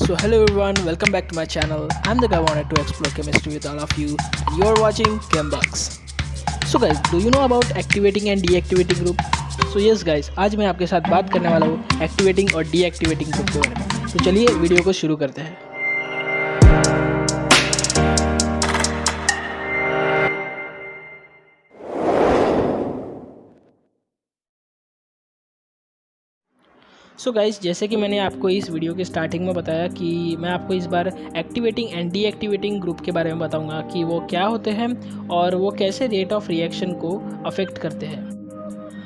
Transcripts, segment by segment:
So hello everyone, welcome back to my channel. I'm the guy who wanted to explore chemistry with all of you, and you're watching ChemBugs. So guys, do you know about activating and deactivating group? So yes guys, आज मैं आपके साथ बात करने वाला हूँ activating और deactivating group के बारे में। तो चलिए वीडियो को शुरू करते हैं। सो गाइस, जैसे कि मैंने आपको इस वीडियो के स्टार्टिंग में बताया कि मैं आपको इस बार एक्टिवेटिंग एंड डीएक्टिवेटिंग ग्रुप के बारे में बताऊंगा कि वो क्या होते हैं और वो कैसे रेट ऑफ रिएक्शन को अफेक्ट करते हैं।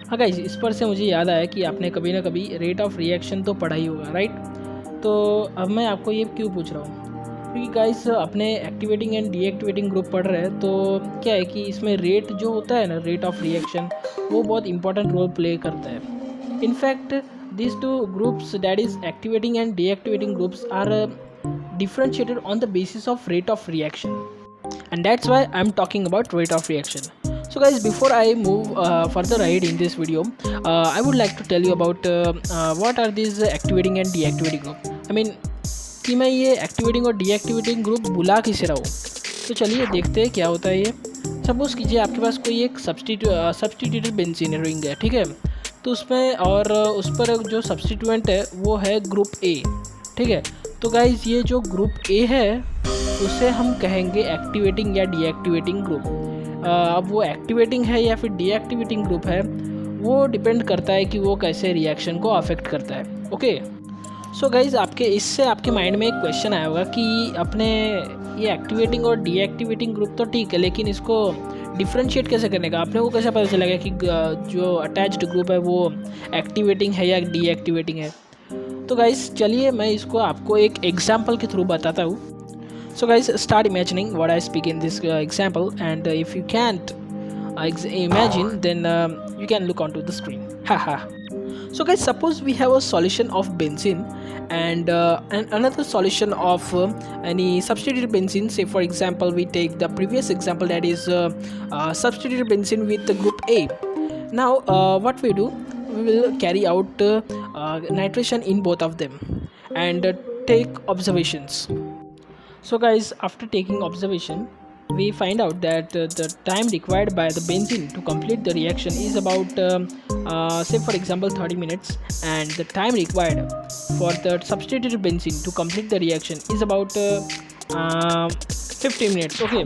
हाँ गाइस, इस पर से मुझे याद आया कि आपने कभी ना कभी रेट ऑफ रिएक्शन तो पढ़ा ही होगा, राइट? तो अब मैं आपको ये क्यों पूछ रहा हूँ, क्योंकि गाइस अपने एक्टिवेटिंग एंड डीएक्टिवेटिंग ग्रुप पढ़ रहे हैं तो क्या है कि इसमें रेट जो होता है ना, रेट ऑफ रिएक्शन, वो बहुत इंपॉर्टेंट रोल प्ले करता है। In fact these two groups, that is activating and deactivating groups, are differentiated on the basis of rate of reaction, and that's why I'm talking about rate of reaction. So guys, before I move further ahead in this video, I would like to tell you about what are these activating and deactivating group. I mean कि मैं ये activating और deactivating group बुला किसे रहा हूँ। तो चलिए देखते हैं क्या होता है ये। सपोज़ कीजिए आपके पास कोई एक सब्स्टिट्यूटेड बेंजीन रिंग है, ठीक है? तो उसमें और उस पर जो सब्स्टिट्यूएंट है वो है ग्रुप ए, ठीक है? तो गाइज़ ये जो ग्रुप ए है उसे हम कहेंगे एक्टिवेटिंग या डीएक्टिवेटिंग ग्रुप। अब वो एक्टिवेटिंग है या फिर डीएक्टिवेटिंग ग्रुप है, वो डिपेंड करता है कि वो कैसे रिएक्शन को अफेक्ट करता है। ओके, सो गाइज़ इससे आपके माइंड में एक क्वेश्चन आया होगा कि अपने ये एक्टिवेटिंग और डीएक्टिवेटिंग ग्रुप तो ठीक है, लेकिन इसको डिफ्रेंशिएट कैसे करने का, आपने को कैसे पता चलेगा कि जो अटैच्ड ग्रुप है वो एक्टिवेटिंग है या डीएक्टिवेटिंग है? तो गाइस चलिए मैं इसको आपको एक एग्जांपल के थ्रू बताता हूँ। So guys, start imagining what I speak in this example, and if you can't imagine, then you can look onto the screen. Haha. So guys, suppose we have a solution of benzene and another solution of any substituted benzene. Say for example we take the previous example, that is substituted benzene with the group A. Now what we do, we will carry out nitration in both of them and take observations. So guys, after taking observation, we find out that the time required by the benzene to complete the reaction is about say for example 30 minutes, and the time required for the substituted benzene to complete the reaction is about 15 minutes. Okay,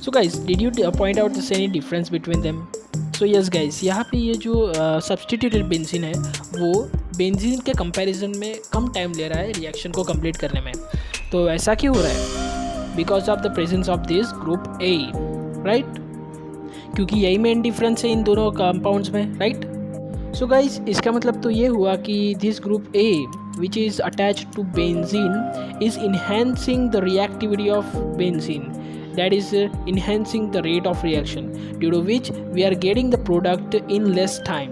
so guys, did you point out any difference between them? So yes guys, यहाँ पे ये जो substituted benzene है वो benzene के comparison में कम time ले रहा है रिएक्शन को कंप्लीट करने में। तो ऐसा क्यों हो रहा है? Because of the presence of this group A, right? क्योंकि यही मेन डिफरेंस है इन दोनों कंपाउंड्स में, राइट? सो गाइस, इसका मतलब तो ये हुआ कि this group A which is attached to benzene is enhancing the reactivity of benzene, that is enhancing the rate of reaction, due to which we are getting the product in less time.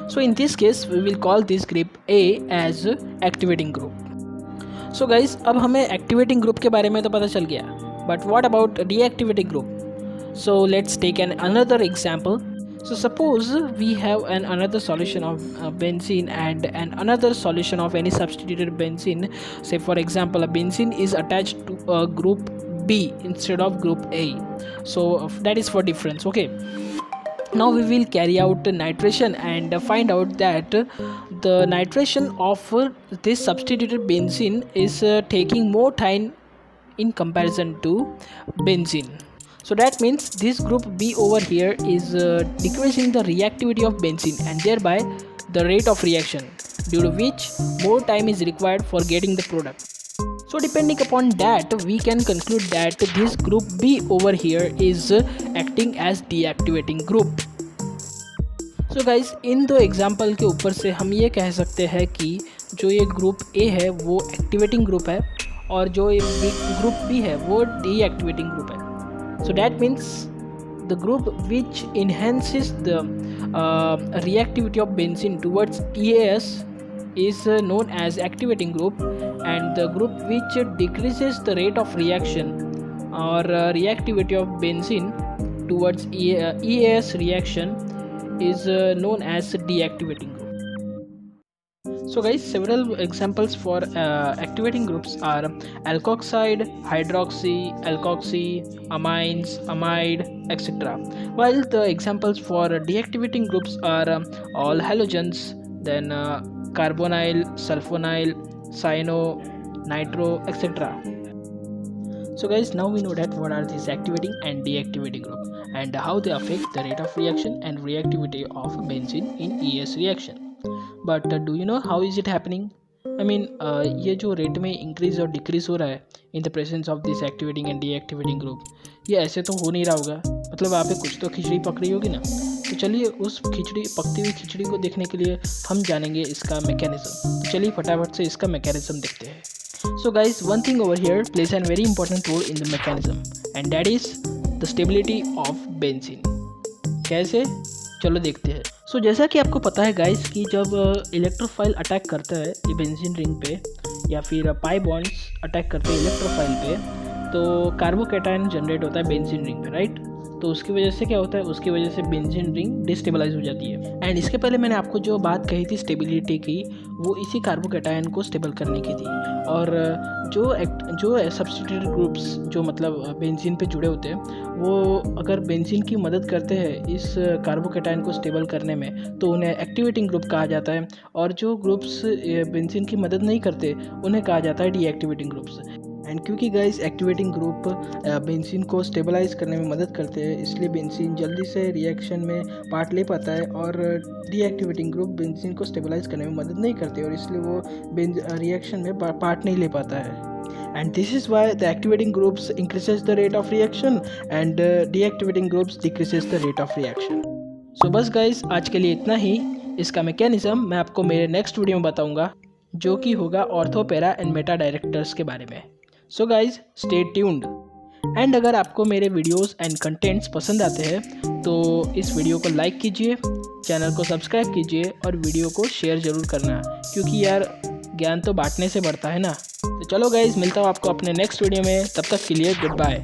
So in this case we will call this group A as activating group. So guys, अब हमें activating group के बारे में तो पता चल गया, but what about deactivating group? So let's take an another example. So suppose we have another solution of benzene and another solution of any substituted benzene. Say for example a benzene is attached to a group B instead of group A, so that is for difference. Okay, now we will carry out nitration and find out that the nitration of this substituted benzene is taking more time in comparison to benzene. So that means this group B over here is decreasing the reactivity of benzene and thereby the rate of reaction, due to which more time is required for getting the product. So depending upon that, we can conclude that this group B over here is acting as deactivating group. So guys, इन दो example के ऊपर से हम ये कह सकते हैं कि जो ये ग्रुप A है वो एक्टिवेटिंग ग्रुप है और जो ये ग्रुप B है वो डीएक्टिवेटिंग ग्रुप है. So that means the group which enhances the reactivity of benzene towards EAS is known as activating group, and the group which decreases the rate of reaction or reactivity of benzene towards EAS reaction is known as deactivating group. So guys, several examples for activating groups are alkoxide, hydroxy, alkoxy, amines, amide, etc. While the examples for deactivating groups are all halogens, then carbonyl, sulfonyl, cyano, nitro, etc. So guys, now we know that what are these activating and deactivating group and how they affect the rate of reaction and reactivity of benzene in ES reaction. But do you know how is it happening? I mean, ये जो rate में increase और decrease हो रहा है in the presence of this activating and deactivating group, ये ऐसे तो हो नहीं रहा होगा, मतलब आप कुछ तो खिचड़ी पक रही होगी ना। तो चलिए उस पकती हुई खिचड़ी को देखने के लिए हम जानेंगे इसका मैकेनिज्म। तो चलिए फटाफट से इसका मैकेनिज्म देखते हैं। So guys, one thing over here plays a very important role in the mechanism and that is the stability of benzene. कैसे? चलो देखते हैं। So जैसा कि आपको पता है गाइस कि जब इलेक्ट्रोफाइल अटैक करता है ये बेंजीन रिंग पे या फिर पाई बॉन्ड्स अटैक करते हैं इलेक्ट्रोफाइल पे, तो कार्बोकैटायन जनरेट होता है बेंजीन रिंग पे, राइट। तो उसकी वजह से क्या होता है, उसकी वजह से बेंजीन रिंग डिस्टेबलाइज हो जाती है। एंड इसके पहले मैंने आपको जो बात कही थी स्टेबिलिटी की, वो इसी कार्बोकैटायन को स्टेबल करने की थी। और जो सब्स्टिट्यूटेड ग्रुप्स जो मतलब बेंजीन पे जुड़े होते हैं, वो अगर बेंजीन की मदद करते हैं इस कार्बोकैटायन को स्टेबल करने में, तो उन्हें एक्टिवेटिंग ग्रुप कहा जाता है। और जो ग्रुप्स बेंजीन की मदद नहीं करते उन्हें कहा जाता है डीएक्टिवेटिंग ग्रुप्स। एंड क्योंकि गाइस एक्टिवेटिंग ग्रुप बेंजीन को स्टेबलाइज करने में मदद करते हैं, इसलिए बेंजीन जल्दी से रिएक्शन में पार्ट ले पाता है और डीएक्टिवेटिंग ग्रुप बेंजीन को स्टेबलाइज करने में मदद नहीं करते और इसलिए वो रिएक्शन में पार्ट नहीं ले पाता है। And this is why the activating groups increases the rate of reaction and deactivating groups decreases the rate of reaction. So बस guys, आज के लिए इतना ही। इसका मैकेनिज्म मैं आपको मेरे नेक्स्ट वीडियो में बताऊंगा, जो कि होगा ortho, para and Meta directors के बारे में। So guys, stay tuned. And अगर आपको मेरे वीडियोस एंड कंटेंट्स पसंद आते हैं तो इस वीडियो को लाइक कीजिए, चैनल को सब्सक्राइब कीजिए और वीडियो को शेयर ज़रूर करना, क्योंकि यार ज्ञान तो बांटने से बढ़ता है ना। तो चलो गाइज, मिलता हूँ आपको अपने नेक्स्ट वीडियो में, तब तक के लिए गुड बाय।